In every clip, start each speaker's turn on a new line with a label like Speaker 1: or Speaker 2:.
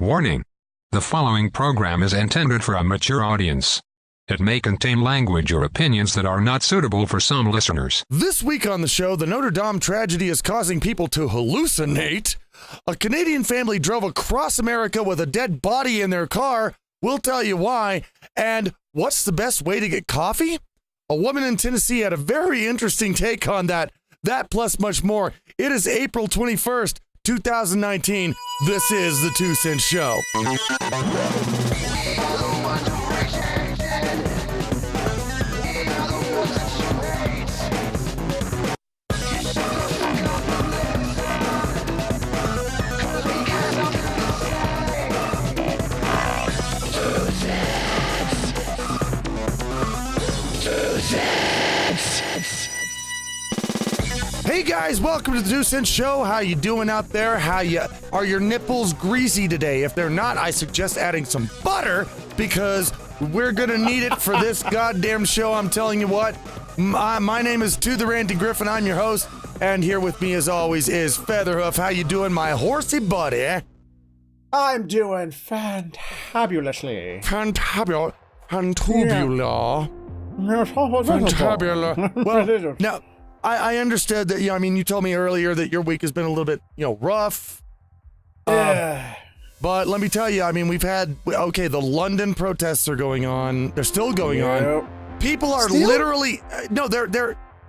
Speaker 1: Warning: the following program is intended for a mature audience. It may contain language or opinions that are not suitable for some listeners.
Speaker 2: This week on the show, the Notre Dame tragedy is causing people to hallucinate. A Canadian family drove across America with a dead body in their car. We'll tell you why. And what's the best way to get coffee? A woman in Tennessee had a very interesting take on that. That plus much more. It is April 21st, 2019. This is the 2 Cent Show. Hey guys, welcome to the 2 Cent Show. How you doing out there? Are your nipples greasy today? If they're not, I suggest adding some butter because we're gonna need it for this goddamn show. I'm telling you what. My name is To the Randy Gryphon. I'm your host, and here with me as always is Featherhoof. How you doing, my horsey buddy?
Speaker 3: I'm doing fantabulously.
Speaker 2: Fantabular. Well, now, I understood that, you told me earlier that your week has been a little bit, rough.
Speaker 3: Yeah.
Speaker 2: But let me tell you, we've had, the London protests are going on. They're still going on. People are literally,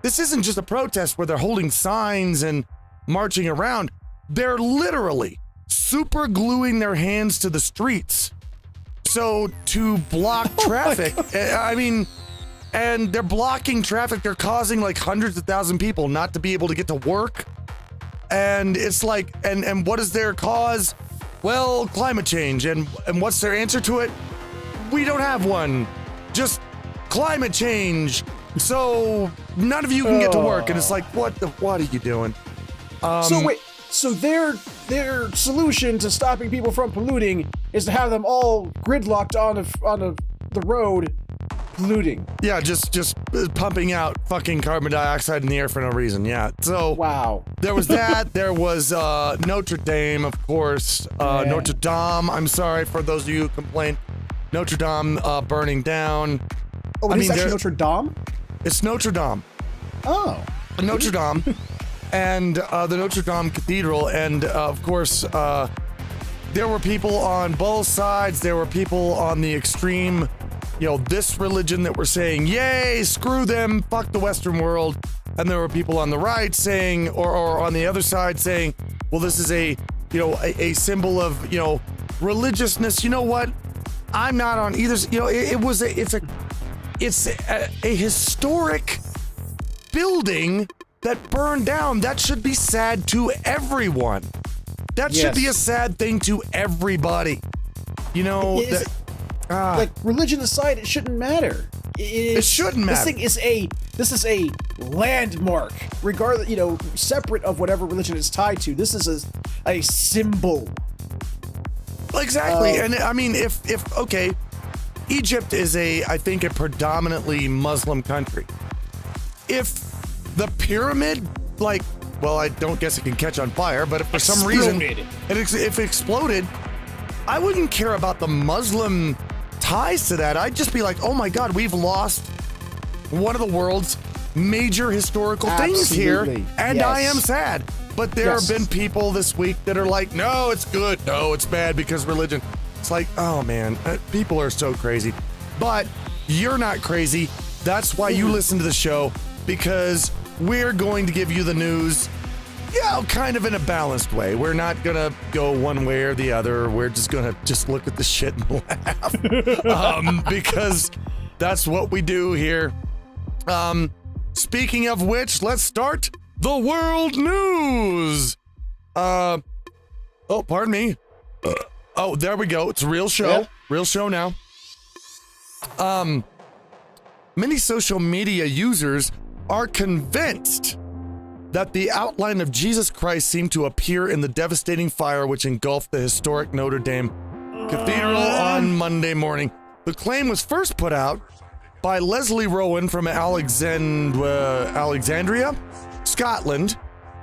Speaker 2: this isn't just a protest where they're holding signs and marching around. They're literally super gluing their hands to the streets. So to block traffic, and they're blocking traffic. They're causing like hundreds of thousands of people not to be able to get to work. And it's like, and what is their cause? Well, climate change. And what's their answer to it? We don't have one. Just climate change. So none of you can get to work. And it's like, what are you doing?
Speaker 3: So their solution to stopping people from polluting is to have them all gridlocked on the road polluting.
Speaker 2: Yeah, just pumping out fucking carbon dioxide in the air for no reason. Yeah. So
Speaker 3: wow.
Speaker 2: There was that. There was Notre Dame, of course. Notre Dame. I'm sorry for those of you who complained. Notre Dame burning down.
Speaker 3: Oh, it's actually Notre Dame?
Speaker 2: It's Notre Dame.
Speaker 3: Oh.
Speaker 2: Notre Dame. And the Notre Dame Cathedral. And of course, there were people on both sides. There were people on the extreme, this religion that were saying, yay, screw them, fuck the Western world. And there were people on the right saying, or on the other side saying, well, this is a symbol of, religiousness. You know what? I'm not on either. It's a historic building that burned down. That should be sad to everyone. That should be a sad thing to everybody.
Speaker 3: Like religion aside, it shouldn't matter.
Speaker 2: It shouldn't matter.
Speaker 3: This is a landmark, regardless, separate of whatever religion it's tied to. This is a symbol.
Speaker 2: Exactly. And if Egypt is I think a predominantly Muslim country. If the pyramid, I don't guess it can catch on fire, but if for some reason if it exploded, I wouldn't care about the Muslim ties to that. I'd just be like, oh my God, we've lost one of the world's major historical things here, and I am sad. But there have been people this week that are like, no, it's good, no, it's bad because religion. It's like, oh man, people are so crazy. But you're not crazy. That's why you listen to the show, because we're going to give you the news, kind of in a balanced way. We're not gonna go one way or the other. We're just gonna look at the shit and laugh, because that's what we do here. Speaking of which, let's start the world news. Pardon me. Oh, there we go. It's a real show. Yeah. Real show now. Many social media users are convinced that the outline of Jesus Christ seemed to appear in the devastating fire which engulfed the historic Notre Dame Cathedral on Monday morning. The claim was first put out by Leslie Rowan from Alexandria, Scotland,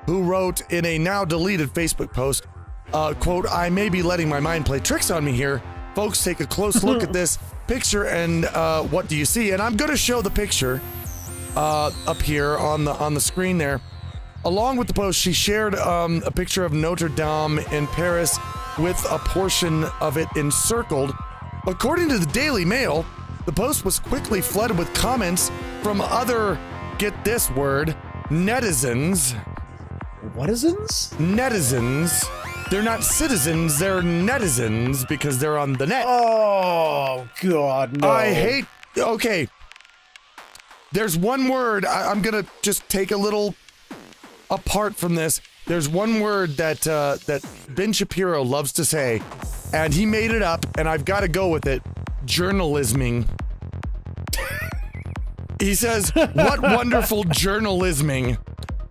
Speaker 2: who wrote in a now deleted Facebook post, quote, I may be letting my mind play tricks on me here. Folks, take a close look at this picture and what do you see? And I'm going to show the picture up here on the screen there. Along with the post, she shared a picture of Notre Dame in Paris with a portion of it encircled. According to the Daily Mail, the post was quickly flooded with comments from other, get this word, netizens.
Speaker 3: Whatisms?
Speaker 2: Netizens. They're not citizens, they're netizens because they're on the net.
Speaker 3: Oh, God, no.
Speaker 2: I hate... Okay. There's one word, I'm gonna just take a little apart from this. There's one word that Ben Shapiro loves to say, and he made it up, and I've got to go with it. Journalisming. He says, what wonderful journalisming.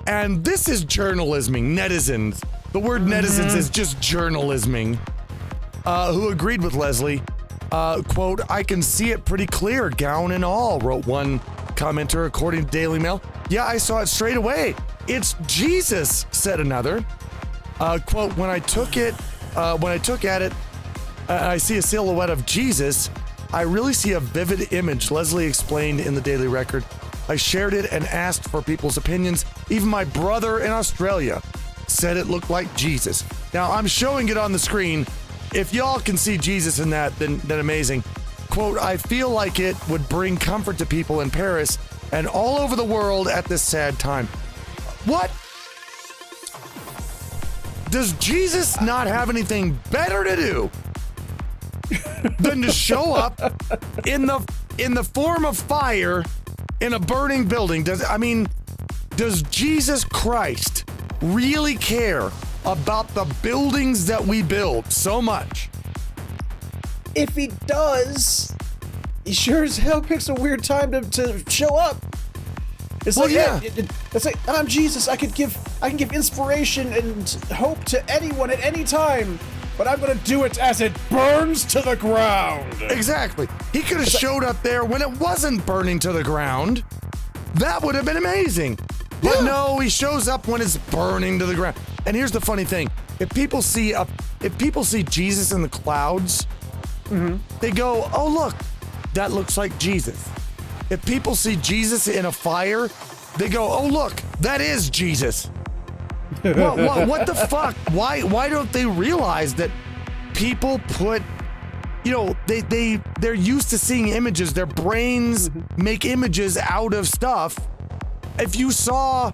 Speaker 2: And this is journalisming, netizens. The word netizens is just journalisming. Who agreed with Leslie. Quote, I can see it pretty clear, gown and all, wrote one commenter according to Daily Mail. Yeah, I saw it straight away. It's Jesus, said another. Quote, when I took at it, I see a silhouette of Jesus. I really see a vivid image, Leslie explained in the Daily Record. I shared it and asked for people's opinions. Even my brother in Australia said it looked like Jesus. Now, I'm showing it on the screen. If y'all can see Jesus in that, then amazing. Quote, I feel like it would bring comfort to people in Paris and all over the world at this sad time. What? Does Jesus not have anything better to do than to show up in the form of fire in a burning building? Does Jesus Christ really care about the buildings that we build so much?
Speaker 3: If he does, he sure as hell picks a weird time to show up. It's
Speaker 2: well,
Speaker 3: like,
Speaker 2: yeah.
Speaker 3: It's like, I'm Jesus. I can give inspiration and hope to anyone at any time, but I'm gonna do it as it burns to the ground.
Speaker 2: Exactly. He could have showed up there when it wasn't burning to the ground. That would have been amazing. But no, he shows up when it's burning to the ground. And here's the funny thing: if people see Jesus in the clouds, they go, "Oh look, that looks like Jesus." If people see Jesus in a fire, they go, "Oh look, that is Jesus." What the fuck? Why don't they realize that people put, they're used to seeing images. Their brains make images out of stuff. If you saw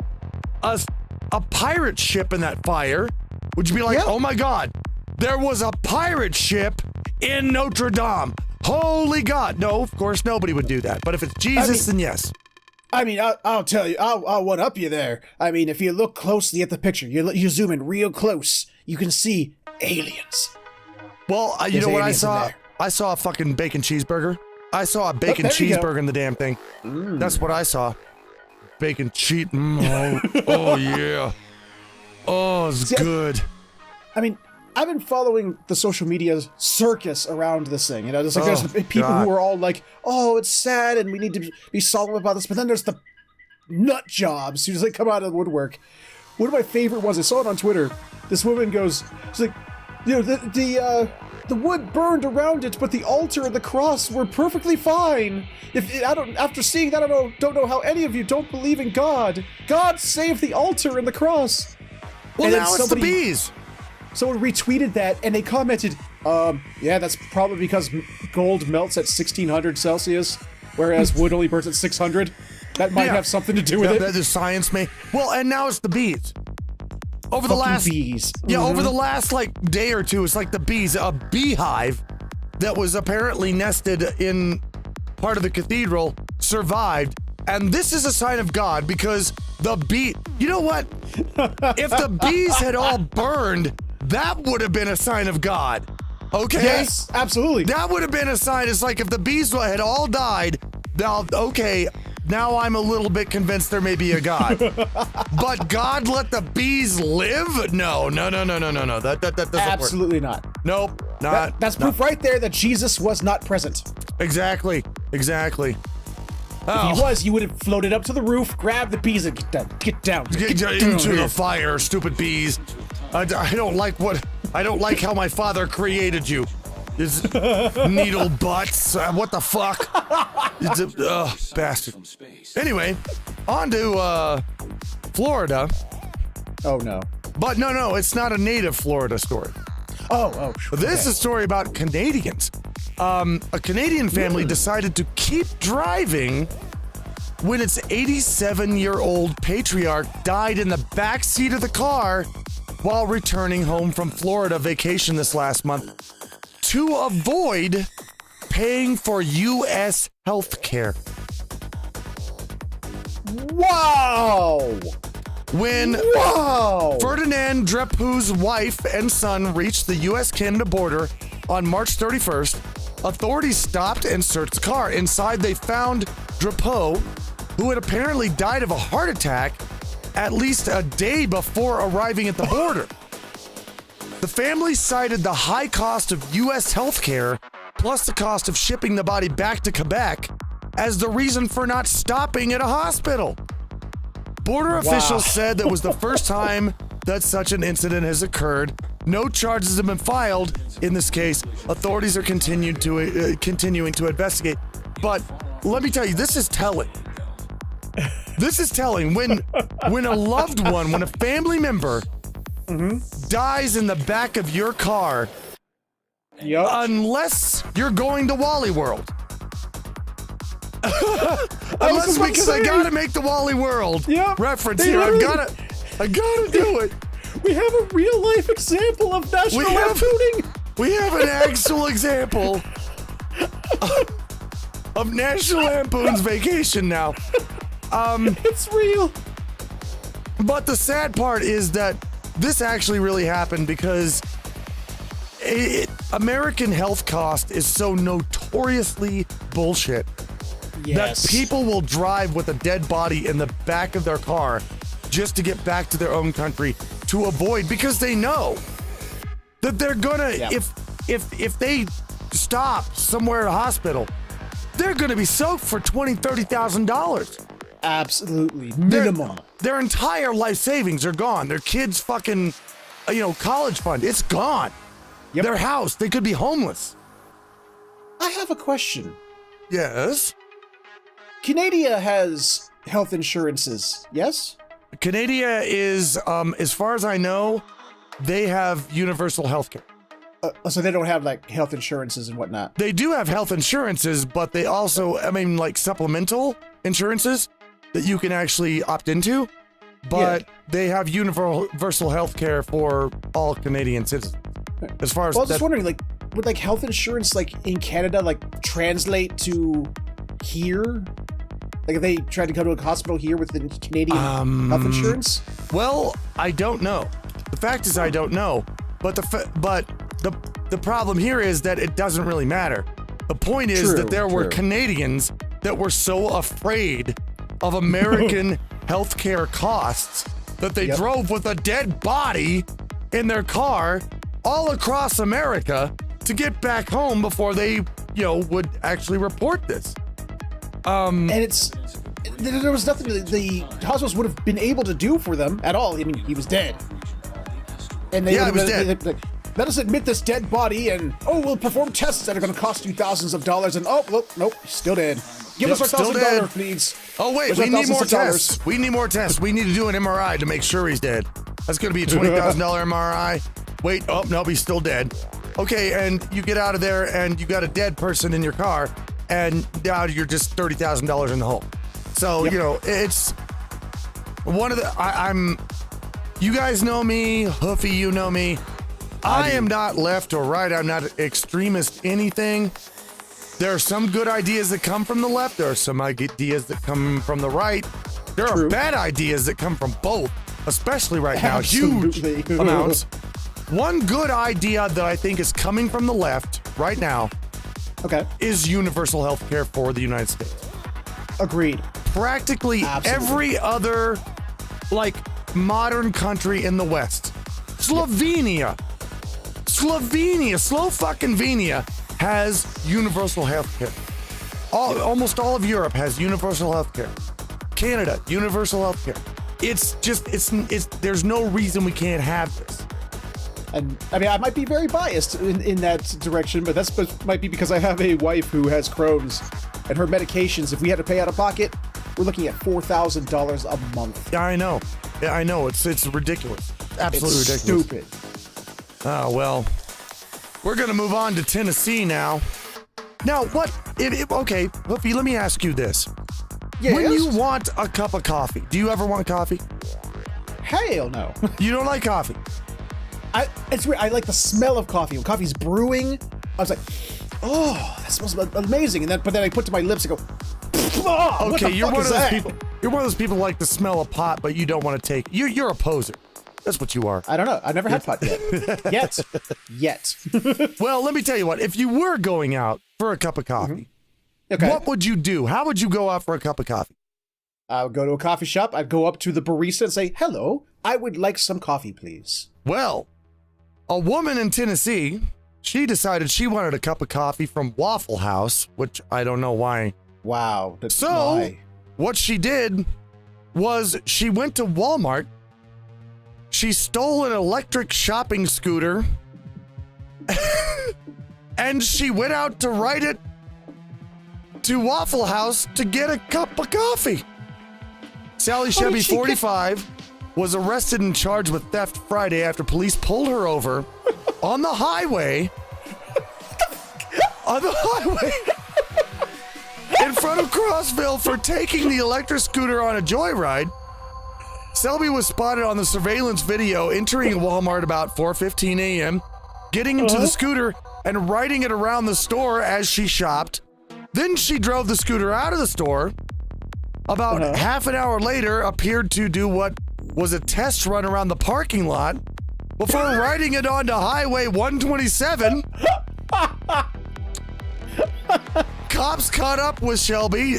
Speaker 2: a pirate ship in that fire, would you be like, "Oh my God, there was a pirate ship in Notre Dame. Holy God." No, of course nobody would do that. But if it's Jesus, then yes.
Speaker 3: I'll tell you, I'll one up you there. If you look closely at the picture, you zoom in real close, you can see aliens.
Speaker 2: Well, you know what I saw? I saw a fucking bacon cheeseburger. I saw a bacon cheeseburger in the damn thing. That's what I saw. Bacon cheat. Oh yeah. Oh, it's good.
Speaker 3: I've been following the social media circus around this thing. There's the people who are all like, "Oh, it's sad, and we need to be solemn about this." But then there's the nut jobs who just come out of the woodwork. One of my favorite ones, I saw it on Twitter. This woman goes, she's like, the wood burned around it, but the altar and the cross were perfectly fine. After seeing that, I don't know how any of you don't believe in God. God saved the altar and the cross.
Speaker 2: Well, now it's the bees.
Speaker 3: Someone retweeted that, and they commented, yeah, that's probably because gold melts at 1600 Celsius, whereas wood only burns at 600. That might have something to do with it.
Speaker 2: The science may. Well, and now it's the bees. Over the last
Speaker 3: bees.
Speaker 2: Yeah, over the last day or two, it's like the bees. A beehive that was apparently nested in part of the cathedral survived. And this is a sign of God because the bee. You know what? If the bees had all burned, that would have been a sign of God. Okay?
Speaker 3: Yes, absolutely.
Speaker 2: That would have been a sign. It's like if the bees had all died, now I'm a little bit convinced there may be a God. But God let the bees live? No. That doesn't
Speaker 3: Absolutely
Speaker 2: work.
Speaker 3: not.
Speaker 2: Nope.
Speaker 3: That's proof right there that Jesus was not present.
Speaker 2: Exactly.
Speaker 3: If he was, you would have floated up to the roof, grabbed the bees, and get down.
Speaker 2: Get into the fire, stupid bees. I don't like what I don't like how my father created you. It's needle butts. What the fuck? It's a bastard. Anyway, on to Florida.
Speaker 3: Oh no.
Speaker 2: But no, it's not a native Florida story.
Speaker 3: Oh.
Speaker 2: This is a story about Canadians. A Canadian family decided to keep driving when its 87-year-old patriarch died in the back seat of the car while returning home from Florida vacation this last month to avoid paying for U.S. health care.
Speaker 3: Wow!
Speaker 2: When Ferdinand Drapeau's wife and son reached the U.S.-Canada border on March 31st, authorities stopped and searched the car. Inside, they found Drapeau, who had apparently died of a heart attack at least a day before arriving at the border. The family cited the high cost of U.S. health care, plus the cost of shipping the body back to Quebec, as the reason for not stopping at a hospital. Border officials said that was the first time that such an incident has occurred. No charges have been filed in this case. Authorities are continuing to investigate. But let me tell you, this is telling. This is telling. When a loved one, when a family member dies in the back of your car, unless you're going to Wally World. Unless because I gotta make the Wally World reference here. I gotta do it.
Speaker 3: We have a real life example of national lampooning.
Speaker 2: We have an actual example of National Lampoon's Vacation now.
Speaker 3: It's real.
Speaker 2: But the sad part is that this actually really happened because American health cost is so notoriously bullshit.
Speaker 3: Yes.
Speaker 2: That people will drive with a dead body in the back of their car just to get back to their own country to avoid, because they know that they're gonna, if they stop somewhere at a hospital, they're gonna be soaked for $20,000-$30,000.
Speaker 3: Absolutely. Minimum.
Speaker 2: Their entire life savings are gone. Their kids' fucking, college fund, it's gone.
Speaker 3: Yep.
Speaker 2: Their house, they could be homeless.
Speaker 3: I have a question.
Speaker 2: Yes?
Speaker 3: Canada has health insurances, yes?
Speaker 2: Canada is, as far as I know, they have universal health care.
Speaker 3: So they don't have, like, health insurances and whatnot?
Speaker 2: They do have health insurances, but they also, like supplemental insurances that you can actually opt into. But they have universal health care for all Canadian citizens. As far as
Speaker 3: I was just wondering, like, would, like, health insurance, like, in Canada, like, translate to here? Like, if they tried to go to a hospital here with the Canadian health insurance?
Speaker 2: Well, I don't know. The fact is, I don't know. But the problem here is that it doesn't really matter. The point is that there were Canadians that were so afraid of American healthcare costs that they drove with a dead body in their car all across America to get back home before they, would actually report this.
Speaker 3: And there was nothing the hospitals would have been able to do for them at all. I mean, he was dead. And he was dead. Let us admit this dead body and, we'll perform tests that are going to cost you thousands of dollars. And, nope, still dead. Give us our $1,000, please.
Speaker 2: Oh, wait, we need more tests. We need more tests. We need to do an MRI to make sure he's dead. That's going to be a $20,000 MRI. Wait, nope, he's still dead. Okay, and you get out of there and you got a dead person in your car, and now you're just $30,000 in the hole. So, it's one of the, you guys know me, Hoofy, you know me. I am not left or right. I'm not extremist anything. There are some good ideas that come from the left. There are some ideas that come from the right. There are bad ideas that come from both, especially right now. Huge amounts. One good idea that I think is coming from the left right now is universal health care for the United States.
Speaker 3: Agreed.
Speaker 2: Practically every other, modern country in the West. Slovenia, Slow-fucking-Venia has universal health care. Almost all of Europe has universal health care. Canada, universal health care. It's just, there's no reason we can't have this.
Speaker 3: And I mean, I might be very biased in that direction, but might be because I have a wife who has Crohn's, and her medications, if we had to pay out of pocket, we're looking at $4,000 a month.
Speaker 2: Yeah, I know. Yeah, I know. It's ridiculous. Absolutely ridiculous.
Speaker 3: Stupid.
Speaker 2: Oh, well. We're going to move on to Tennessee now. Now, okay, Hoofy, let me ask you this.
Speaker 3: Yes?
Speaker 2: When you want a cup of coffee, do you ever want coffee?
Speaker 3: Hell no.
Speaker 2: You don't like coffee?
Speaker 3: It's weird. I like the smell of coffee. When coffee's brewing, I was like, oh, that smells amazing. But then I put it to my lips and go, oh,
Speaker 2: okay, you're one of those people. You're one of those people who like the smell of pot, but you don't want to take. You're a poser. That's what you are.
Speaker 3: I don't know. I've never had pot yet. Yet.
Speaker 2: Well, let me tell you what. If you were going out for a cup of coffee,
Speaker 3: okay,
Speaker 2: what would you do? How would you go out for a cup of coffee?
Speaker 3: I would go to a coffee shop. I'd go up to the barista and say, hello, I would like some coffee, please.
Speaker 2: Well, a woman in Tennessee, she decided she wanted a cup of coffee from Waffle House, which I don't know why.
Speaker 3: Wow.
Speaker 2: So, what she did was she went to Walmart. She stole an electric shopping scooter and she went out to ride it to Waffle House to get a cup of coffee. Sally Chevy, 45, was arrested and charged with theft Friday after police pulled her over on the highway. In front of Crossville for taking the electric scooter on a joyride. Selby was spotted on the surveillance video entering a Walmart about 4:15 a.m., getting into the scooter and riding it around the store as she shopped. Then she drove the scooter out of the store. About half an hour later, appeared to do what was a test run around the parking lot before riding it onto Highway 127. Cops caught up with Selby,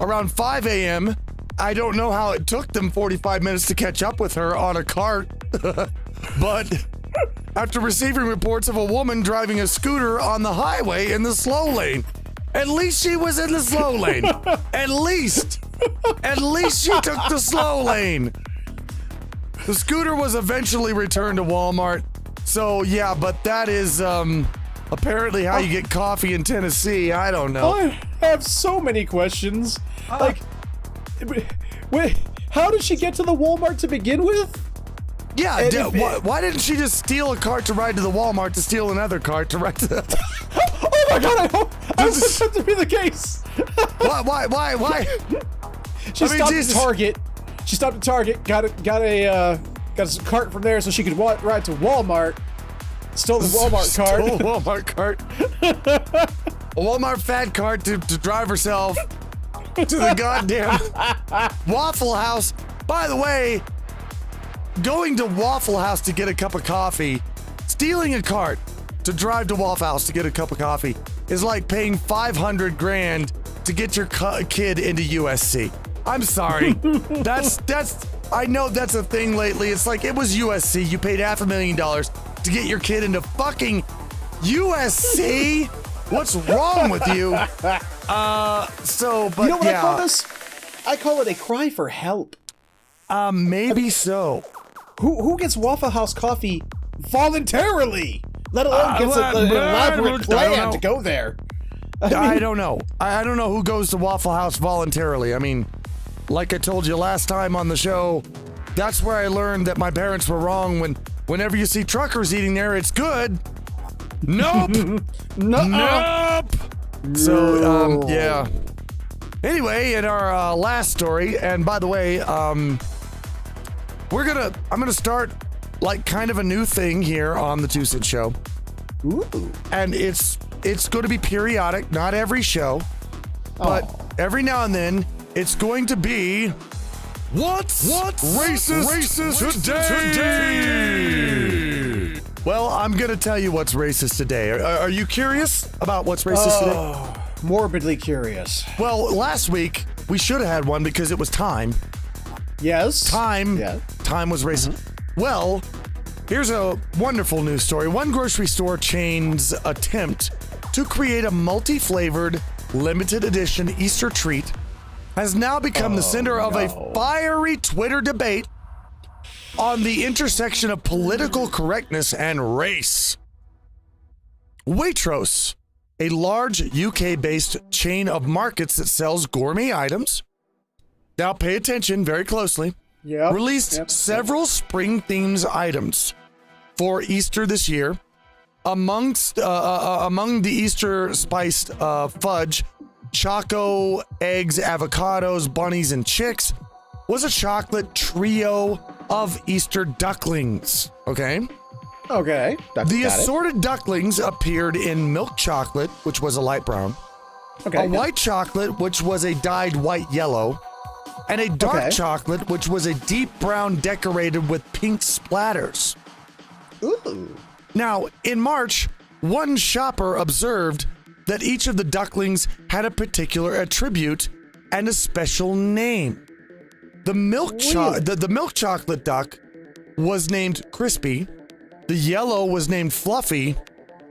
Speaker 2: around 5 a.m. I don't know how it took them 45 minutes to catch up with her on a cart, but after receiving reports of a woman driving a scooter on the highway in the slow lane. At least she was in the slow lane. At least she took the slow lane. The scooter was eventually returned to Walmart. So yeah, but that is apparently how you get coffee in Tennessee. I don't know.
Speaker 3: I have so many questions. Like, wait, how did she get to the Walmart to begin with?
Speaker 2: Yeah, why didn't she just steal a cart to ride to the Walmart to steal another cart to ride to the...
Speaker 3: Oh my god, I hope that to be the case.
Speaker 2: Why?
Speaker 3: She stopped at Target. She stopped at Target, got a cart from there so she could ride to Walmart. Stole the Walmart cart.
Speaker 2: Stole a Walmart cart. A Walmart fat cart to drive herself to the goddamn Waffle House. By the way, going to Waffle House to get a cup of coffee, stealing a cart to drive to Waffle House to get a cup of coffee is like paying $500,000 to get your kid into USC. I'm sorry. that's I know that's a thing lately. It's like it was USC. You paid $500,000 to get your kid into fucking USC? What's wrong with you? But
Speaker 3: you know what I call this? I call it a cry for help.
Speaker 2: Maybe so.
Speaker 3: Who gets Waffle House coffee voluntarily? Let alone gets an elaborate plan to go there.
Speaker 2: I don't know. I don't know who goes to Waffle House voluntarily. I mean, like I told you last time on the show, that's where I learned that my parents were wrong. Whenever you see truckers eating there, it's good. Nope. Nope. So, yeah. Anyway, in our last story, and by the way, I'm gonna start like kind of a new thing here on the 2 Cent Show.
Speaker 3: Ooh.
Speaker 2: And it's going to be periodic, not every show, but every now and then it's going to be What's racist today? Well, I'm going to tell you what's racist today. Are you curious about what's racist today?
Speaker 3: Morbidly curious.
Speaker 2: Well, last week we should have had one because it was time.
Speaker 3: Yes.
Speaker 2: Time was racist. Well, here's a wonderful news story. One grocery store chain's attempt to create a multi-flavored, limited edition Easter treat has now become the center of a fiery Twitter debate on the intersection of political correctness and race. Waitrose, a large UK-based chain of markets that sells gourmet items. Now pay attention very closely. Released several spring themes items for Easter this year. Among the Easter spiced fudge, choco, eggs, avocados, bunnies, and chicks was a chocolate trio of Easter ducklings. Okay. The assorted ducklings appeared in milk chocolate, which was a light brown, a white chocolate, which was a dyed white yellow, and a dark chocolate, which was a deep brown decorated with pink splatters.
Speaker 3: Ooh.
Speaker 2: Now, in March, one shopper observed that each of the ducklings had a particular attribute and a special name. The milk chocolate duck was named Crispy, the yellow was named Fluffy,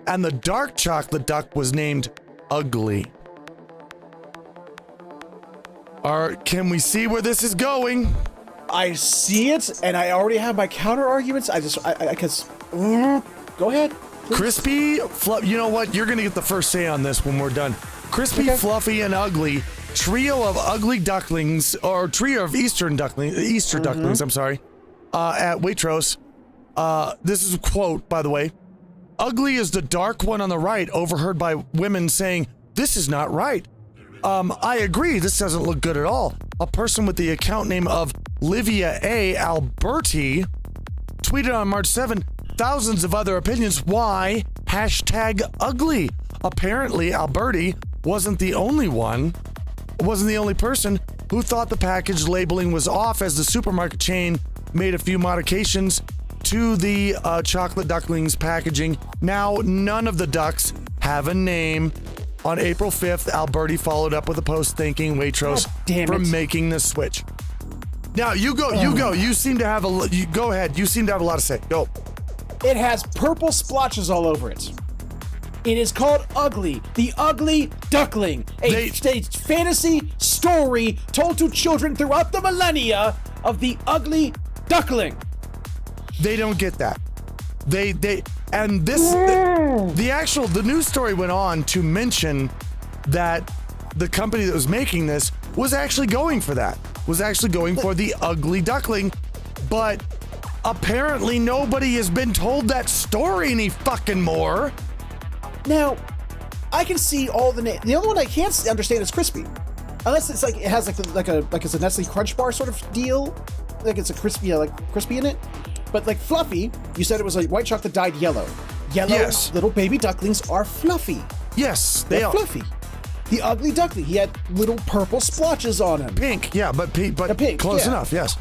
Speaker 2: and the dark chocolate duck was named Ugly. Can we see where this is going?
Speaker 3: I see it, and I already have my counter arguments. Go ahead. Please.
Speaker 2: Crispy, you know what? You're going to get the first say on this when we're done. Crispy, Fluffy, and Ugly, trio of ugly ducklings, or trio of Easter ducklings, I'm sorry, at Waitrose. This is a quote, by the way. Ugly is the dark one on the right, overheard by women saying, "This is not right." I agree, this doesn't look good at all. A person with the account name of Livia A. Alberti tweeted on March 7, thousands of other opinions. Why? #ugly. Apparently, Alberti wasn't the only person who thought the package labeling was off, as the supermarket chain made a few modifications to the chocolate ducklings packaging. Now, none of the ducks have a name. On April 5th, Alberti followed up with a post thanking Waitrose for making the switch. Now, you go. You seem to have go ahead. You seem to have a lot to say. Go.
Speaker 3: It has purple splotches all over it. It is called Ugly, the Ugly Duckling, a fantasy story told to children throughout the millennia of the Ugly Duckling.
Speaker 2: They don't get that. The news story went on to mention that the company that was making this was actually going for that. Was actually going for the Ugly Duckling, but apparently nobody has been told that story any fucking more.
Speaker 3: Now, I can see all the names. The only one I can't understand is Crispy, unless it's like it has like it's a Nestle Crunch Bar sort of deal, like it's a crispy in it. But like Fluffy, you said it was like white chocolate dyed yellow. Little baby ducklings are fluffy.
Speaker 2: Yes, they are
Speaker 3: fluffy. The Ugly Duckling, he had little purple splotches on him.
Speaker 2: Pink, yeah, but pink, close enough. Yes.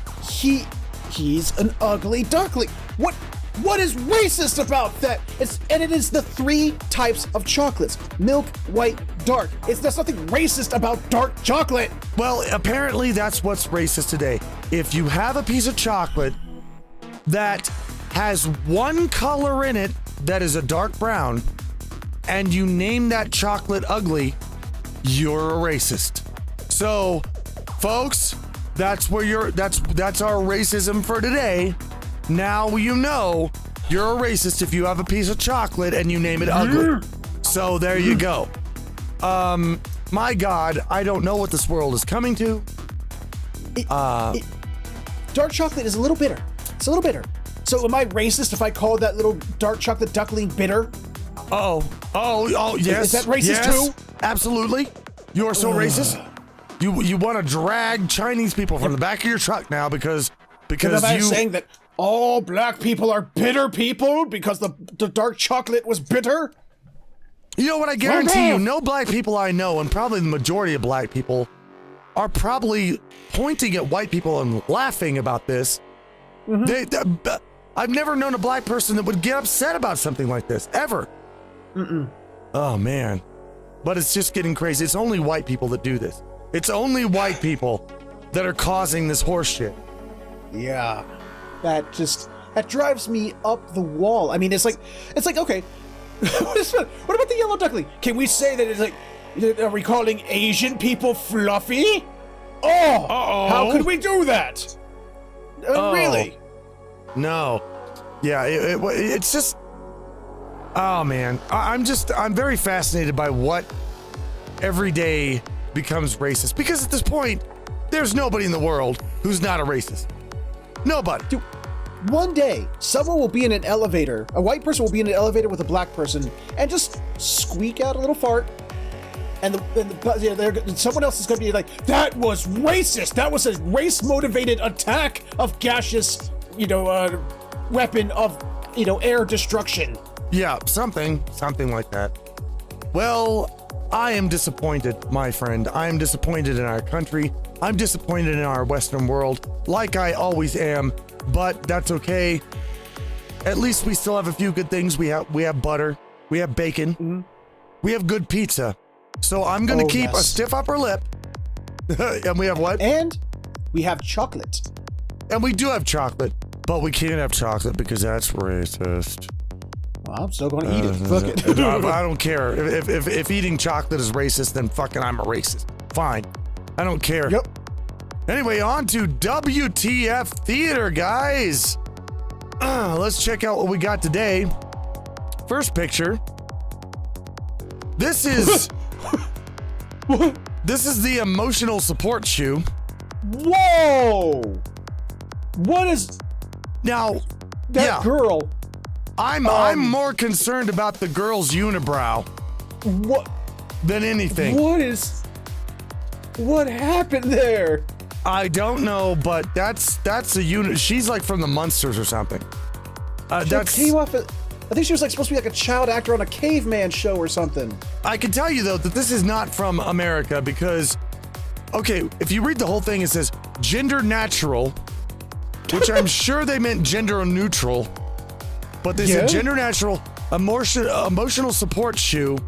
Speaker 3: He's an ugly duckling. What is racist about that? It is the three types of chocolates: milk, white, dark. There's nothing racist about dark chocolate.
Speaker 2: Well, apparently that's what's racist today. If you have a piece of chocolate that has one color in it that is a dark brown, and you name that chocolate ugly, you're a racist. So, folks, that's our racism for today. Now you know you're a racist if you have a piece of chocolate and you name it ugly. So there you go. My God, I don't know what this world is coming to.
Speaker 3: Dark chocolate is a little bitter. It's a little bitter. So am I racist if I call that little dark chocolate duckling bitter?
Speaker 2: Oh, yes.
Speaker 3: Is that racist too?
Speaker 2: Absolutely. You're so racist. You want to drag Chinese people from the back of your truck now because
Speaker 3: am I saying that all black people are bitter people because the dark chocolate was bitter?
Speaker 2: You know what? I guarantee you, no black people I know, and probably the majority of black people, are probably pointing at white people and laughing about this. Mm-hmm. I've never known a black person that would get upset about something like this, ever. Oh, man. But it's just getting crazy. It's only white people that do this. It's only white people that are causing this horse shit.
Speaker 3: Yeah. That drives me up the wall. I mean, it's like, okay, what about the yellow duckling? Can we say that it's like, are we calling Asian people fluffy? Oh, how could we do that? Really?
Speaker 2: No. Yeah, it's just... Oh, man. I'm very fascinated by what every day becomes racist. Because at this point, there's nobody in the world who's not a racist. Nobody.
Speaker 3: Dude, one day, someone will be in an elevator, a white person will be in an elevator with a black person, and just squeak out a little fart, and someone else is going to be like, that was racist! That was a race-motivated attack of gaseous, weapon of, air destruction.
Speaker 2: Yeah, something like that. Well, I am disappointed, my friend. I am disappointed in our country. I'm disappointed in our Western world, like I always am, but that's okay. At least we still have a few good things. We have butter, we have bacon, we have good pizza. So I'm gonna keep a stiff upper lip. And we have what?
Speaker 3: And we have chocolate.
Speaker 2: And we do have chocolate, but we can't have chocolate because that's racist.
Speaker 3: Well, I'm still gonna eat it. Fuck it.
Speaker 2: I don't care. If eating chocolate is racist, then fucking I'm a racist. Fine. I don't care.
Speaker 3: Yep.
Speaker 2: Anyway, on to WTF Theater, guys. Let's check out what we got today. First picture. This is...
Speaker 3: What?
Speaker 2: This is the emotional support shoe.
Speaker 3: Whoa! What is...
Speaker 2: Now,
Speaker 3: that girl...
Speaker 2: I'm more concerned about the girl's unibrow.
Speaker 3: What?
Speaker 2: Than anything.
Speaker 3: What happened there?
Speaker 2: I don't know, but that's a unit. She's like from the Munsters or something.
Speaker 3: Came off I think she was like supposed to be like a child actor on a caveman show or something.
Speaker 2: I can tell you though that this is not from America because, okay, if you read the whole thing, it says gender natural, which I'm sure they meant gender neutral, but they said gender natural, emotional support shoe,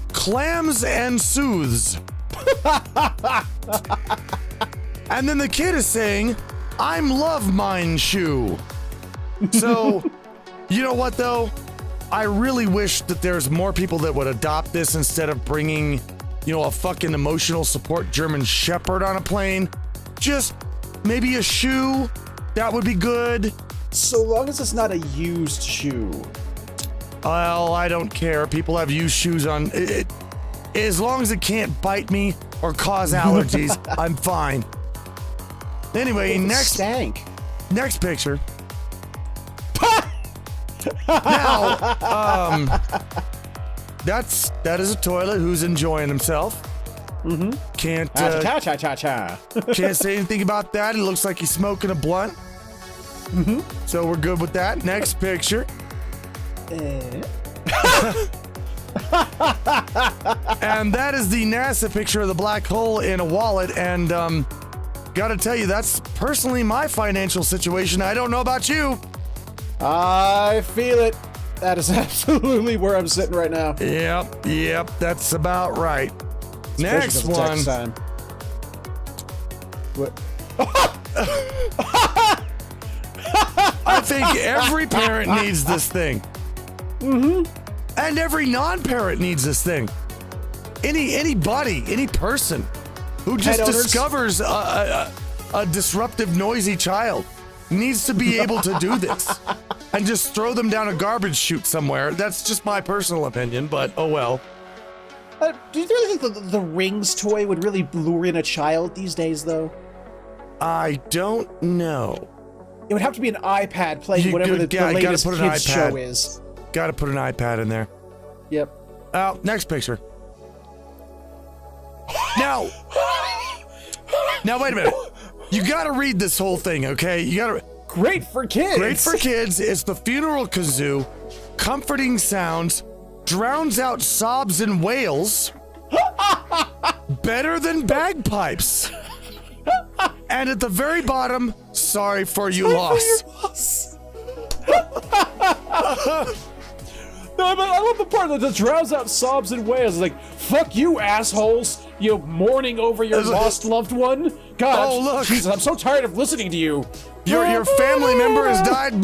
Speaker 2: clams and soothes. And then the kid is saying, I'm love mine shoe. So, you know what though? I really wish that there's more people that would adopt this instead of bringing, a fucking emotional support German Shepherd on a plane. Just maybe a shoe, that would be good.
Speaker 3: So long as it's not a used shoe.
Speaker 2: Well, I don't care. People have used shoes on. As long as it can't bite me or cause allergies, I'm fine. Anyway, next picture. Now, that is a toilet who's enjoying himself.
Speaker 3: Mm-hmm.
Speaker 2: Can't say anything about that. It looks like he's smoking a blunt.
Speaker 3: Mm-hmm.
Speaker 2: So we're good with that. Next picture. And that is the NASA picture of the black hole in a wallet. And gotta tell you, that's personally my financial situation. I don't know about you.
Speaker 3: I feel it. That is absolutely where I'm sitting right now.
Speaker 2: Yep, that's about right. Next one.
Speaker 3: What?
Speaker 2: I think every parent needs this thing.
Speaker 3: Mm-hmm.
Speaker 2: And every non-parent needs this thing. Anybody, any person who just discovers a disruptive, noisy child needs to be able to do this and just throw them down a garbage chute somewhere. That's just my personal opinion, but oh well.
Speaker 3: Do you really think the Rings toy would really lure in a child these days, though?
Speaker 2: I don't know.
Speaker 3: It would have to be an iPad playing whatever the latest kids show is.
Speaker 2: Gotta put an iPad in there.
Speaker 3: Yep.
Speaker 2: Next picture. Now, wait a minute. You gotta read this whole thing, okay? You gotta.
Speaker 3: Great for kids.
Speaker 2: Great for kids. It's the funeral kazoo. Comforting sounds. Drowns out sobs and wails. Better than bagpipes. And at the very bottom, sorry for your loss.
Speaker 3: No, I love the part that drowns out sobs and wails. It's like, fuck you, assholes. You mourning over your lost loved one. God,
Speaker 2: oh, look.
Speaker 3: Jesus, I'm so tired of listening to you.
Speaker 2: Your family member has died.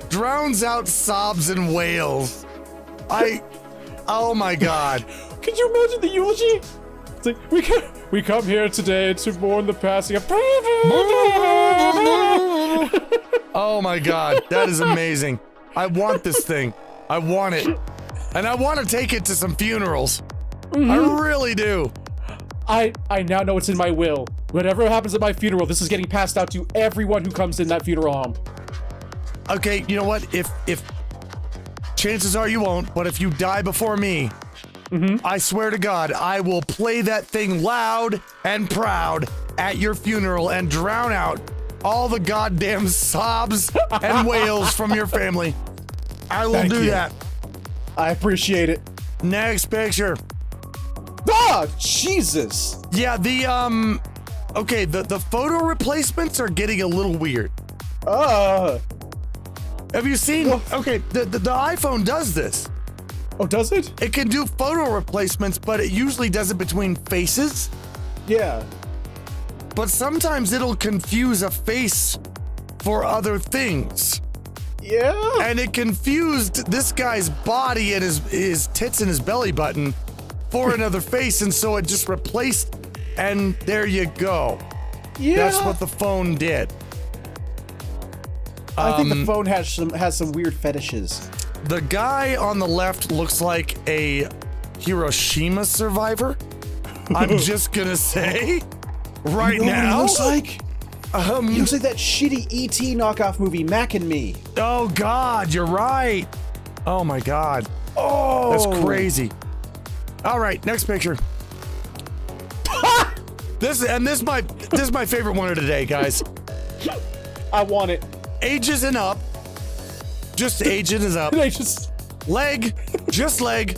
Speaker 2: Drowns out sobs and wails. Oh my God.
Speaker 3: Could you imagine the eulogy? It's like, we come here today to mourn the passing of...
Speaker 2: Oh my God, that is amazing. I want this thing. I want it. And I want to take it to some funerals. I really do.
Speaker 4: I now know it's in my will. Whatever happens at my funeral, this is getting passed out to everyone who comes in that funeral home.
Speaker 2: Okay, you know what? If chances are you won't, but if you die before me, I swear to God, I will play that thing loud and proud at your funeral and drown out all the goddamn sobs and wails from your family. I will do that.
Speaker 3: I appreciate it.
Speaker 2: Next picture.
Speaker 3: Ah, Jesus.
Speaker 2: Yeah, okay, the photo replacements are getting a little weird. Have you seen? Okay, the iPhone does this.
Speaker 3: Oh, does it?
Speaker 2: It can do photo replacements, but it usually does it between faces.
Speaker 3: Yeah.
Speaker 2: But sometimes it'll confuse a face for other things.
Speaker 3: Yeah.
Speaker 2: And it confused this guy's body and his tits and his belly button for another face, and so it just replaced, and there you go.
Speaker 3: Yeah.
Speaker 2: That's what the phone did.
Speaker 3: I think the phone has some weird fetishes.
Speaker 2: The guy on the left looks like a Hiroshima survivor. I'm just gonna say right now.
Speaker 3: He looks like? He looks like that shitty E.T. knockoff movie, Mac and Me.
Speaker 2: Oh God, you're right. Oh my God.
Speaker 3: Oh,
Speaker 2: That's crazy. All right, next picture. This is my favorite one of today, guys.
Speaker 3: I want it.
Speaker 2: Ages and up. Just ages is up.
Speaker 3: They just
Speaker 2: Leg, just leg.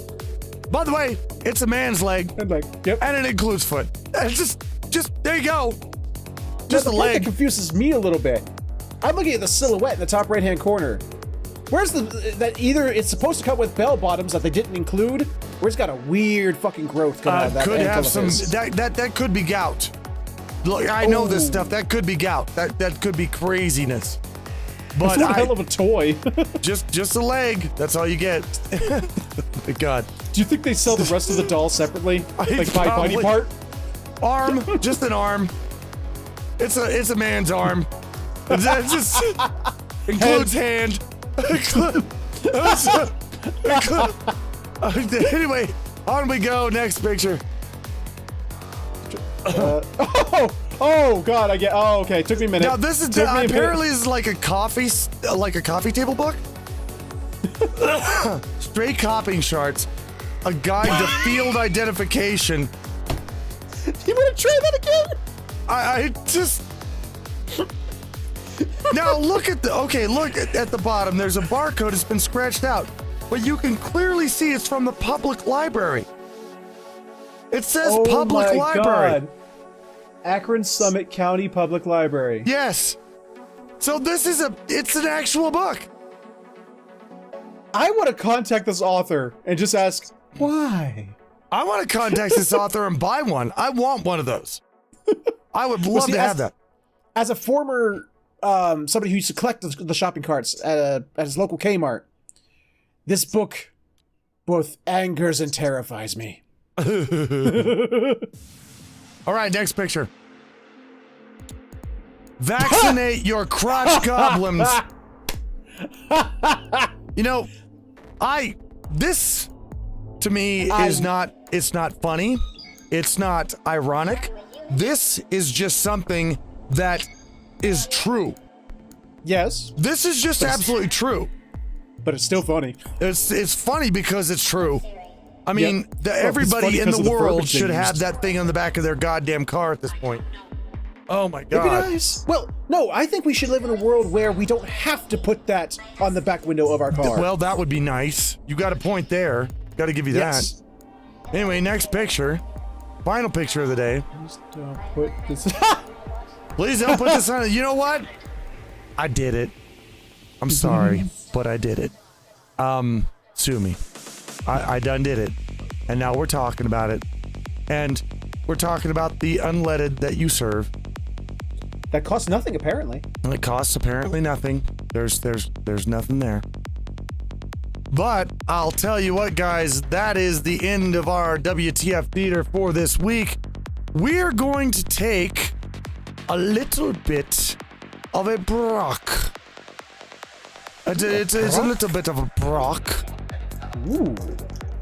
Speaker 2: By the way, it's a man's leg.
Speaker 3: and like, yep.
Speaker 2: And it includes foot. It's just there you go. Just a
Speaker 3: the part that
Speaker 2: leg.
Speaker 3: confuses me a little bit. I'm looking at the silhouette in the top right-hand corner. Where's that either it's supposed to come with bell bottoms that they didn't include, or it's got a weird fucking growth coming out of that.
Speaker 2: Could have
Speaker 3: ankle
Speaker 2: some
Speaker 3: of his.
Speaker 2: that could be gout. Look, I know this stuff. That could be gout. That could be craziness. But
Speaker 3: It's one hell of a toy.
Speaker 2: just a leg. That's all you get. My God.
Speaker 3: Do you think they sell the rest of the doll separately, like by body
Speaker 2: Probably.
Speaker 3: part?
Speaker 2: Arm, just an arm. It's a man's arm. It just includes hand. Anyway, on we go. Next picture.
Speaker 3: Oh God, I get. Oh, okay. Took me a minute.
Speaker 2: Now this is apparently is like a coffee table book. Straight copying charts. A guide to field identification.
Speaker 3: You want to try that again?
Speaker 2: I just. Now look at look at the bottom. There's a barcode. It's been scratched out, but you can clearly see it's from the public library. It says public library.
Speaker 3: God. Akron Summit County Public Library.
Speaker 2: Yes. So this is it's an actual book.
Speaker 3: I want to contact this author and just ask why.
Speaker 2: I want to contact this author and buy one. I want one of those. I would love to have that.
Speaker 3: As a former somebody who used to collect the shopping carts at his local Kmart, this book both angers and terrifies me.
Speaker 2: All right, next picture. Vaccinate your crotch goblins. You know, this to me is not, it's not funny. It's not ironic. This is just something that is true.
Speaker 3: Yes.
Speaker 2: This is just absolutely true.
Speaker 3: But it's still funny.
Speaker 2: It's funny because it's true. I mean,
Speaker 3: Yep.
Speaker 2: everybody in the world
Speaker 3: verbiage they
Speaker 2: should have
Speaker 3: used.
Speaker 2: that thing on the back of their goddamn car at this point. Oh my
Speaker 3: It'd be
Speaker 2: God.
Speaker 3: nice. Well, no, I think we should live in a world where we don't have to put that on the back window of our car.
Speaker 2: Well, that would be nice. You got a point there. Got to give you
Speaker 3: Yes.
Speaker 2: that. Anyway, next picture. Final picture of the day.
Speaker 3: Please don't put this.
Speaker 2: Please don't put this on. You know what? I did it. I'm sorry, but I did it. Sue me. I done did it. And now we're talking about it. And we're talking about the unleaded that you serve.
Speaker 3: That costs nothing, apparently.
Speaker 2: And it costs apparently nothing. There's nothing there. But I'll tell you what, guys, that is the end of our WTF Theater for this week. We're going to take a little bit of a brock. It's a little bit of a brock.
Speaker 3: Ooh.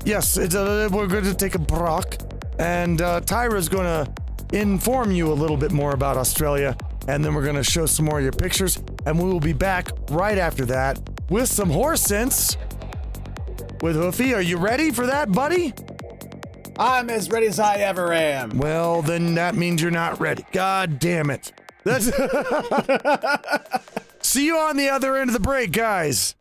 Speaker 2: Yes, we're going to take a brock, and Tyra's going to inform you a little bit more about Australia, and then we're going to show some more of your pictures, and we will be back right after that with some horse sense. With Hoofy, are you ready for that, buddy?
Speaker 3: I'm as ready as I ever am.
Speaker 2: Well, then that means you're not ready. God damn it. That's See you on the other end of the break, guys.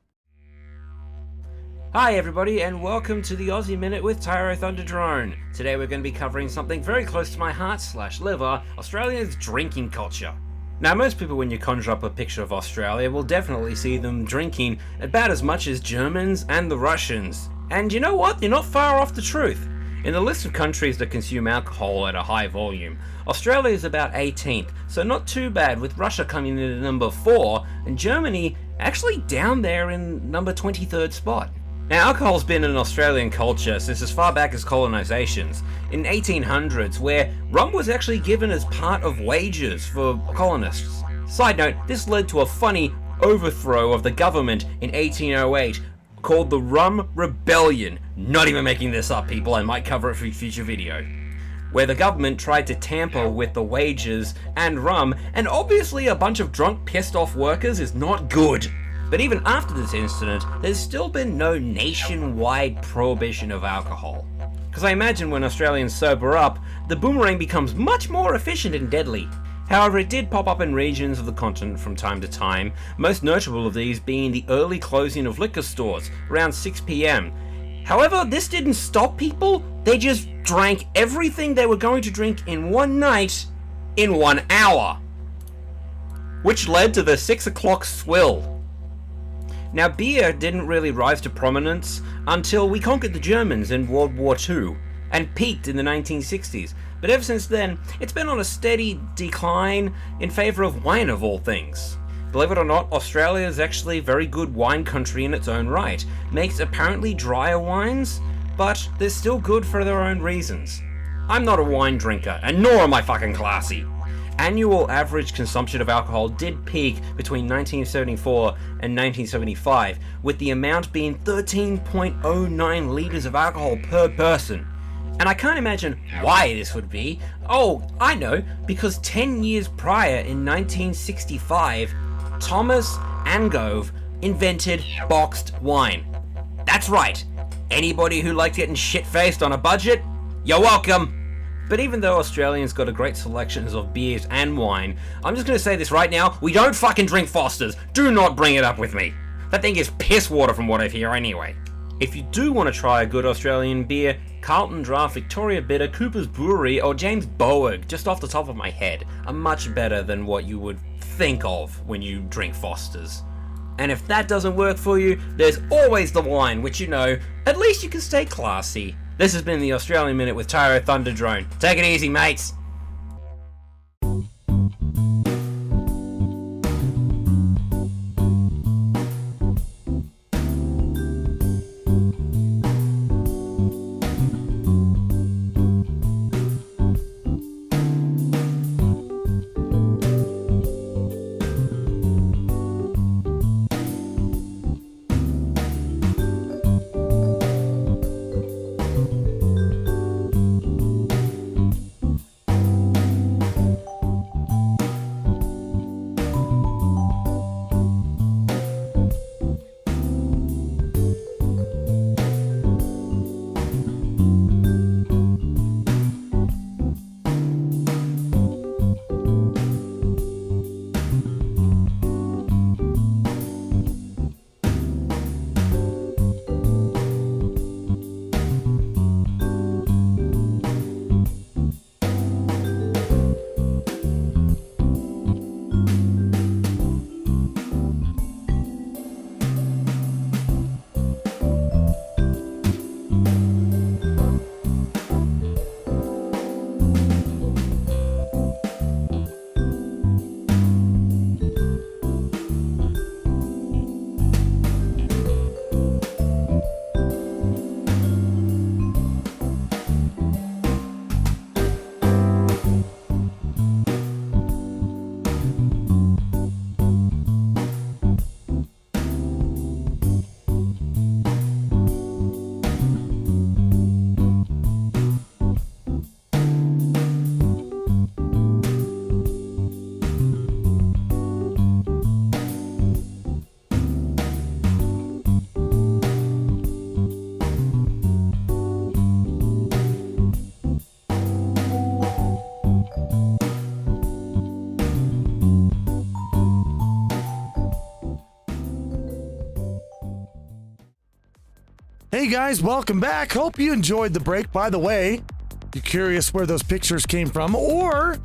Speaker 5: Hi everybody, and welcome to the Aussie Minute with Tyro Thunderdrone. Today we're going to be covering something very close to my heart/liver, Australia's drinking culture. Now, most people, when you conjure up a picture of Australia, will definitely see them drinking about as much as Germans and the Russians. And you know what? You're not far off the truth. In the list of countries that consume alcohol at a high volume, Australia is about 18th, so not too bad, with Russia coming in at number 4, and Germany actually down there in number 23rd spot. Now, alcohol's been in Australian culture since as far back as colonizations, in 1800s, where rum was actually given as part of wages for colonists. Side note, this led to a funny overthrow of the government in 1808 called the Rum Rebellion. Not even making this up, people, I might cover it for a future video. Where the government tried to tamper with the wages and rum, and obviously a bunch of drunk, pissed off workers is not good. But even after this incident, there's still been no nationwide prohibition of alcohol. Because I imagine when Australians sober up, the boomerang becomes much more efficient and deadly. However, it did pop up in regions of the continent from time to time, most notable of these being the early closing of liquor stores, around 6 PM. However, this didn't stop people, they just drank everything they were going to drink in one night, in 1 hour. Which led to the 6 o'clock swill. Now, beer didn't really rise to prominence until we conquered the Germans in World War II, and peaked in the 1960s, but ever since then, it's been on a steady decline in favour of wine of all things. Believe it or not, Australia is actually a very good wine country in its own right, makes apparently drier wines, but they're still good for their own reasons. I'm not a wine drinker, and nor am I fucking classy. Annual average consumption of alcohol did peak between 1974 and 1975, with the amount being 13.09 litres of alcohol per person. And I can't imagine why this would be. Oh, I know, because 10 years prior in 1965, Thomas Angove invented boxed wine. That's right, anybody who likes getting shit-faced on a budget, you're welcome. But even though Australians got a great selection of beers and wine, I'm just gonna say this right now, we don't fucking drink Foster's. Do not bring it up with me. That thing is piss water from what I hear anyway. If you do want to try a good Australian beer, Carlton Draft, Victoria Bitter, Cooper's Brewery, or James Boag, just off the top of my head, are much better than what you would think of when you drink Foster's. And if that doesn't work for you, there's always the wine, which you know, at least you can stay classy. This has been the Australian Minute with Tyro Thunderdrone. Take it easy, mates.
Speaker 2: Hey guys, welcome back. Hope you enjoyed the break. By the way, you're curious where those pictures came from or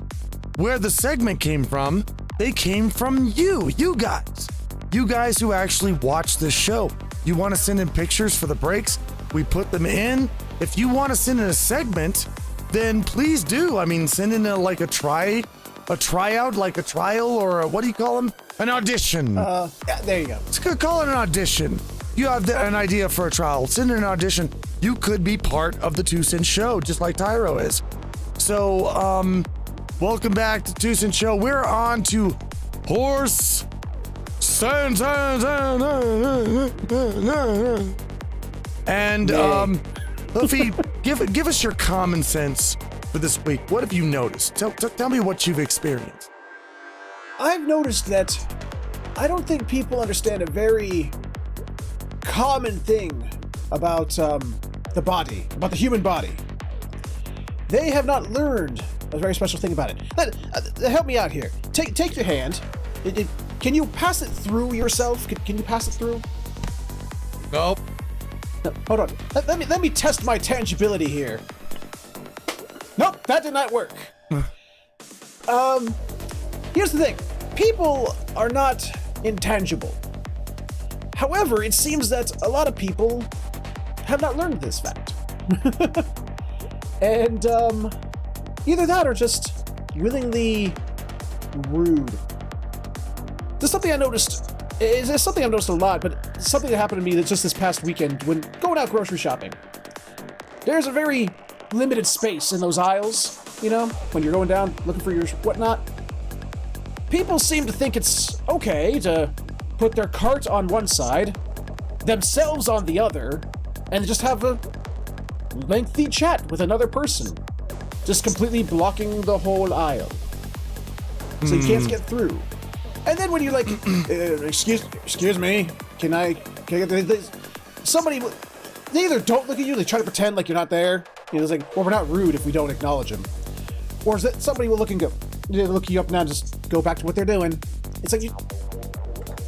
Speaker 2: where the segment came from, they came from you guys. You guys who actually watch this show. You want to send in pictures for the breaks? We put them in. If you want to send in a segment, then please do. I mean, send in a tryout, like a trial, or what do you call them? An audition.
Speaker 3: Yeah, there you go.
Speaker 2: Let's call it an audition. You have an idea for a trial. Send in an audition. You could be part of the 2 Cent Show, just like Tyro is. So, welcome back to 2 Cent Show. We're on to horse sense. And, Luffy, give us your common sense for this week. What have you noticed? Tell me what you've experienced.
Speaker 3: I've noticed that I don't think people understand a very common thing about the body, about the human body. They have not learned a very special thing about it. Help me out here. Take your hand. Can you pass it through yourself? Can you pass it through?
Speaker 2: Nope.
Speaker 3: No, hold on. Let me test my tangibility here. Nope, that did not work. Here's the thing. People are not intangible. However, it seems that a lot of people have not learned this fact. And either that or just willingly rude. There's something I noticed. It's something I've noticed a lot, but something that happened to me just this past weekend when going out grocery shopping. There's a very limited space in those aisles, you know, when you're going down looking for your whatnot. People seem to think it's okay to put their cart on one side, themselves on the other, and just have a lengthy chat with another person, just completely blocking the whole aisle. So you can't get through. And then when you're like, excuse me, can I get this? Somebody, they either don't look at you, they try to pretend like you're not there. You know, it's like, well, we're not rude if we don't acknowledge them. Or is that somebody will look you up now and just go back to what they're doing? It's like,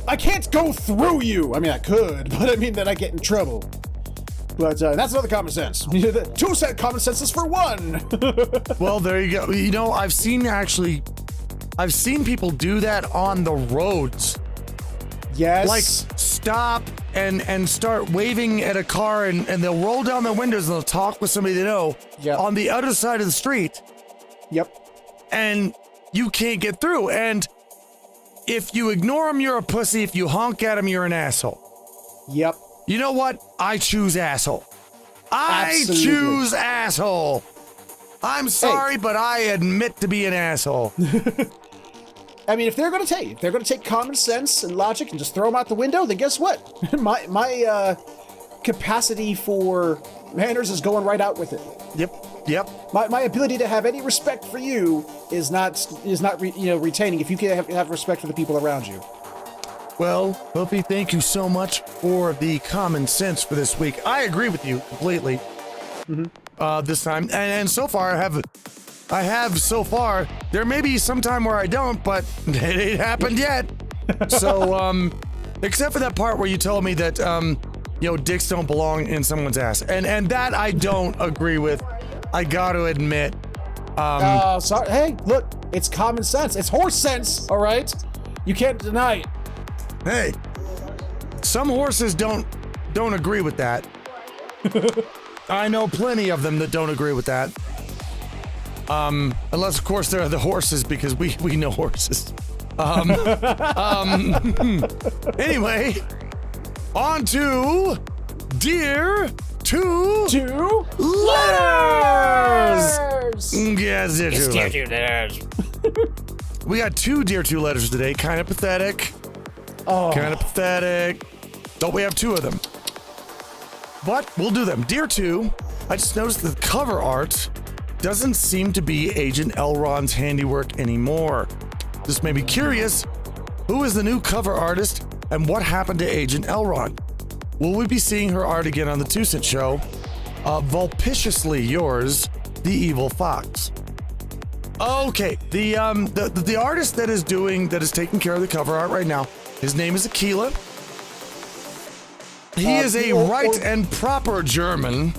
Speaker 3: I can't go through you. I mean, I could, but I mean that I get in trouble. But that's another common sense. 2 Cent common sense is for 1.
Speaker 2: Well, there you go. You know, I've seen people do that on the roads.
Speaker 3: Yes.
Speaker 2: Like stop and start waving at a car and they'll roll down their windows and they'll talk with somebody they know on the other side of the street.
Speaker 3: Yep.
Speaker 2: And you can't get through. And if you ignore them, you're a pussy. If you honk at them, you're an asshole.
Speaker 3: Yep.
Speaker 2: You know what? I choose asshole.
Speaker 3: Absolutely.
Speaker 2: I choose asshole. I'm sorry, but I admit to be an asshole.
Speaker 3: I mean, if they're going to take common sense and logic and just throw them out the window, then guess what? my capacity for manners is going right out with it.
Speaker 2: Yep.
Speaker 3: My ability to have any respect for you is not retaining if you can't have respect for the people around you.
Speaker 2: Well, Luffy, thank you so much for the common sense for this week. I agree with you completely. This time, and so far I have so far. There may be some time where I don't, but it ain't happened yet. So, except for that part where you told me that dicks don't belong in someone's ass, and that I don't agree with. I got to admit.
Speaker 3: Sorry. Hey, look, it's common sense. It's horse sense. All right, you can't deny it.
Speaker 2: Hey, some horses don't agree with that. I know plenty of them that don't agree with that. Unless, of course, they're the horses, because we know horses. Anyway, on to Dear Two Letters! Yes, Dear Two Letters. We got 2 Dear Two Letters today. Kind of pathetic. Kind of pathetic. Don't we have 2 of them? But we'll do them. Dear Two, I just noticed that the cover art doesn't seem to be Agent Elrond's handiwork anymore. This made me curious. Who is the new cover artist and what happened to Agent Elrond? Will we be seeing her art again on the 2 Cent Show? Vulpiciously yours, The Evil Fox. Okay, the artist that is taking care of the cover art right now, his name is Aquila. He is a right and proper German.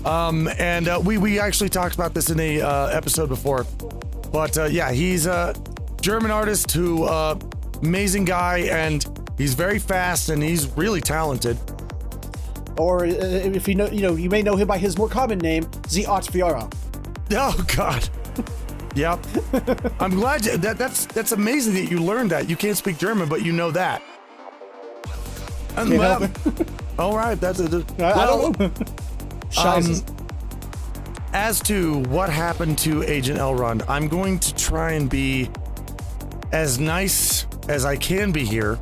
Speaker 2: And we actually talked about this in a episode before. But yeah, he's a German artist who amazing guy, and he's very fast and he's really talented.
Speaker 3: Or if you know, you may know him by his more common name, the Art Fiora.
Speaker 2: Oh God. Yep. I'm glad that's amazing that you learned that. You can't speak German, but you know that. And well, all right, that's a
Speaker 3: I don't know.
Speaker 2: As to what happened to Agent Elrond, I'm going to try and be as nice as I can be here.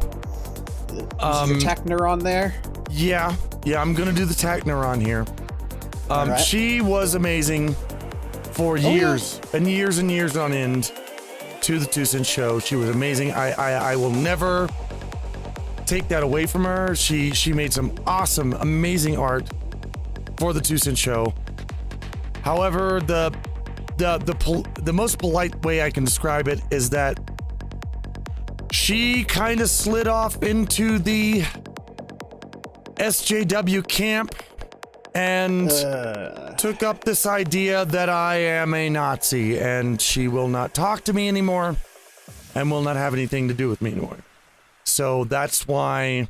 Speaker 3: Is your tech neuron there?
Speaker 2: Yeah, I'm gonna do the tech neuron here.
Speaker 3: Right.
Speaker 2: She was amazing for years and years and years on end to the 2 Cent Show. She was amazing. I will never take that away from her. She made some awesome, amazing art for the 2 Cent Show. However, the most polite way I can describe it is that she kind of slid off into the SJW camp and took up this idea that I am a Nazi, and she will not talk to me anymore and will not have anything to do with me anymore. So that's why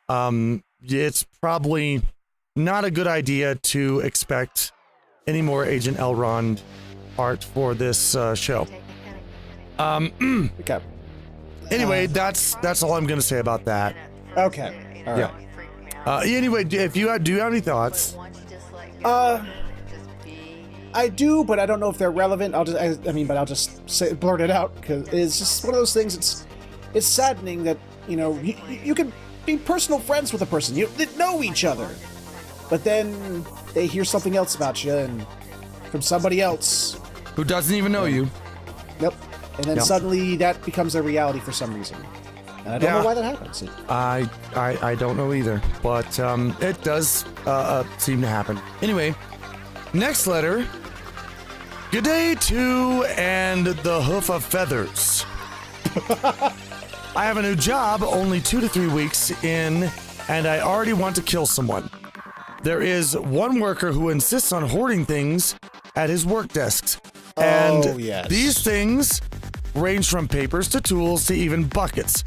Speaker 2: it's probably not a good idea to expect any more Agent Elrond art for this show.
Speaker 3: Okay.
Speaker 2: Anyway, that's all I'm going to say about that.
Speaker 3: Okay. All right.
Speaker 2: Yeah. Anyway, if do you have any thoughts?
Speaker 3: I do, but I don't know if they're relevant. I'll just blurt it out because it's just one of those things. It's saddening that you can be personal friends with a person, that know each other, but then they hear something else about you and from somebody else
Speaker 2: Who doesn't even know you.
Speaker 3: Yep. And then suddenly that becomes a reality for some reason. And I don't know why that happens.
Speaker 2: I don't know either, but it does seem to happen. Anyway, next letter. Good day to and the hoof of feathers. I have a new job, only 2 to 3 weeks in, and I already want to kill someone. There is one worker who insists on hoarding things at his work desks. And these things range from papers to tools to even buckets.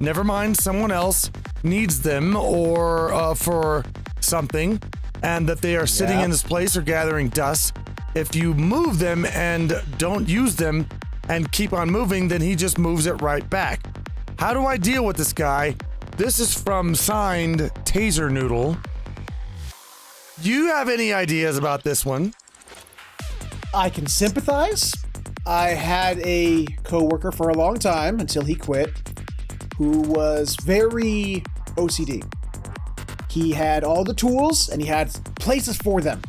Speaker 2: Never mind someone else needs them or for something, and that they are sitting in this place or gathering dust. If you move them and don't use them and keep on moving, then he just moves it right back. How do I deal with this guy? This is from signed Taser Noodle. Do you have any ideas about this one?
Speaker 3: I can sympathize. I had a coworker for a long time until he quit, who was very OCD. He had all the tools and he had places for them.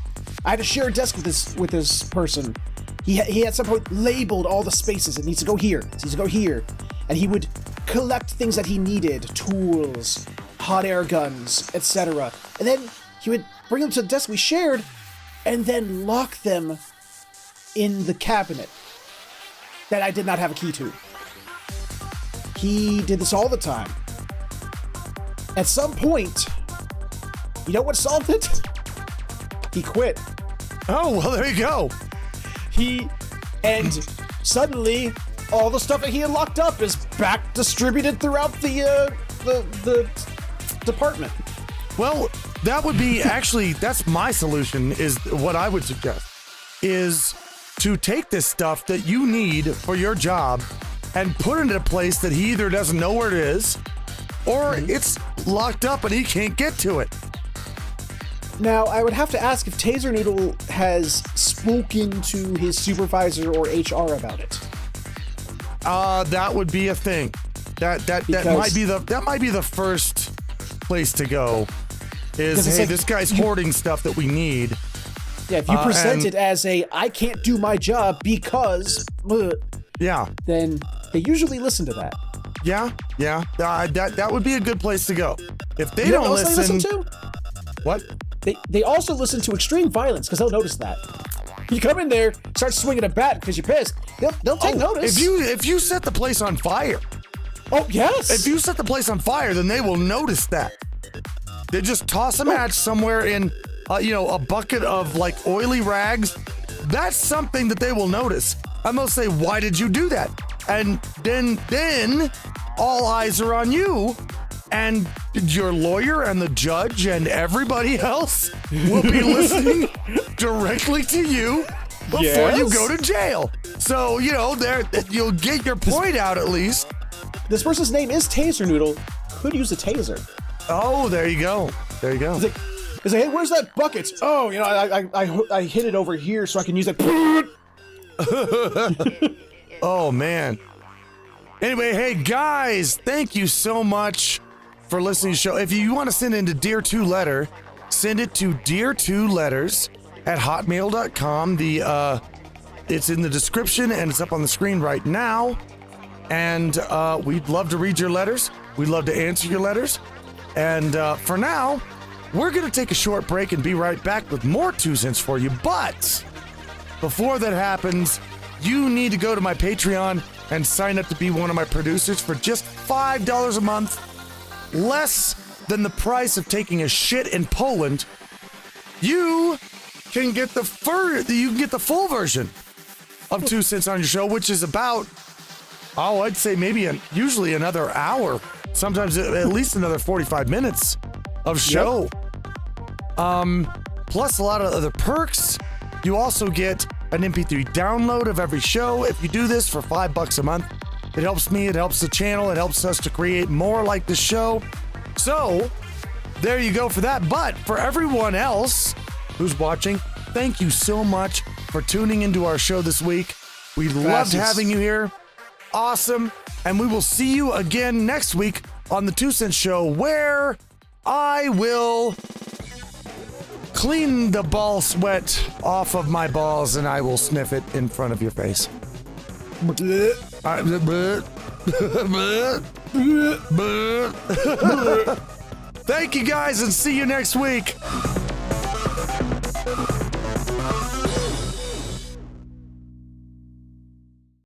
Speaker 3: I had to share a desk with this person. He had some point labeled all the spaces. It needs to go here. It needs to go here. And he would collect things that he needed, tools, hot air guns, etc. And then he would bring them to the desk we shared and then lock them in the cabinet that I did not have a key to. He did this all the time. At some point, you know what solved it? He quit.
Speaker 2: Oh, well, there you go.
Speaker 3: And suddenly, all the stuff that he had locked up is back distributed throughout the department.
Speaker 2: Well, that would be actually, that's my solution, is what I would suggest, is to take this stuff that you need for your job and put it in a place that he either doesn't know where it is or it's locked up and he can't get to it.
Speaker 3: Now, I would have to ask if Taser Noodle has spoken to his supervisor or HR about it.
Speaker 2: That would be a thing. That might be the first place to go. Is hey, this guy's hoarding stuff that we need.
Speaker 3: Yeah, if you present it as I can't do my job because, then they usually listen to that.
Speaker 2: Yeah. That would be a good place to go. If they don't listen,
Speaker 3: they listen to?
Speaker 2: What?
Speaker 3: They also listen to extreme violence because they'll notice that. You come in there, start swinging a bat because you're pissed. They'll take notice.
Speaker 2: If you set the place on fire.
Speaker 3: Oh yes.
Speaker 2: If you set the place on fire, then they will notice that. They just toss a match somewhere in, a bucket of like oily rags. That's something that they will notice. And they'll say, why did you do that? And then all eyes are on you. And your lawyer and the judge and everybody else will be listening directly to you before you go to jail. So, there you'll get your point out at least.
Speaker 3: This person's name is Taser Noodle. Could use a taser.
Speaker 2: Oh, there you go. There you go.
Speaker 3: He's like, hey, where's that bucket? Oh, I hid it over here so I can use it.
Speaker 2: Oh, man. Anyway, hey, guys, thank you so much for listening to the show. If you want to send in to Dear 2 Letter, send it to dear2letters@hotmail.com. It's in the description and it's up on the screen right now. And we'd love to read your letters. We'd love to answer your letters. And for now, we're going to take a short break and be right back with more 2 cents for you. But before that happens, you need to go to my Patreon and sign up to be one of my producers for just $5 a month. Less than the price of taking a shit in Poland. You can get the full version of 2 cents on your show, which is about, I'd say maybe usually another hour, sometimes at least another 45 minutes of show. Plus a lot of other perks. You also get an MP3 download of every show if you do this for $5 a month. It helps me, it helps the channel, it helps us to create more like this show. So, there you go for that. But for everyone else who's watching, thank you so much for tuning into our show this week. We loved having you here. Awesome. And we will see you again next week on the 2 Cent Show, where I will clean the ball sweat off of my balls and I will sniff it in front of your face. Thank you guys and see you next week.